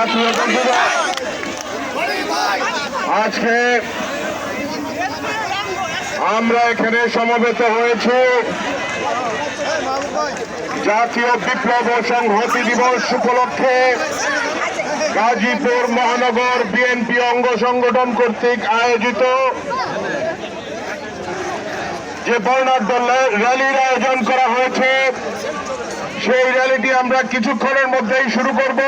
জাতীয়তা দিবস। আজকে আমরা এখানে সমবেত হয়েছি জাতীয় বিপ্লব ও সংহতি দিবস উপলক্ষে গাজীপুর মহানগর বিএনপি অঙ্গ সংগঠন কর্তৃক আয়োজিত যে বর্ণাঢ্য র্যালির আয়োজন করা হয়েছে, সেই র্যালিটি আমরা কিছুক্ষণের মধ্যেই শুরু করব।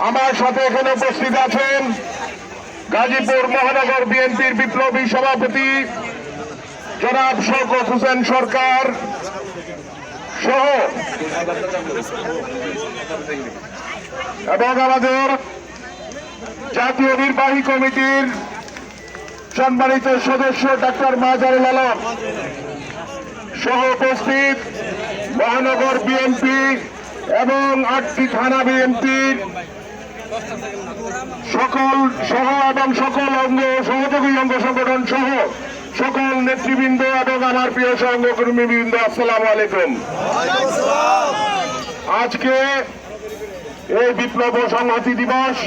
আমার সাথে এখানে উপস্থিত আছেন গাজীপুর মহানগর বিএনপির বিপ্লবী সভাপতি জনাব শওকত হোসেন সরকার সহ এবং আমাদের জাতীয় নির্বাহী কমিটির সম্মানিত সদস্য ডাক্তার মাজারুল আলম সহ উপস্থিত মহানগর বিএনপি এবং 8টি থানা বিএনপির সকল সহযোগী অঙ্গ সংগঠন সহ সকল নেতৃবৃন্দ এবং আমার প্রিয় সহকর্মীবৃন্দ, আসসালামু আলাইকুম। আজকে এই বিপ্লব ও সংহতি দিবস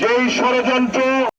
যেই ষড়যন্ত্র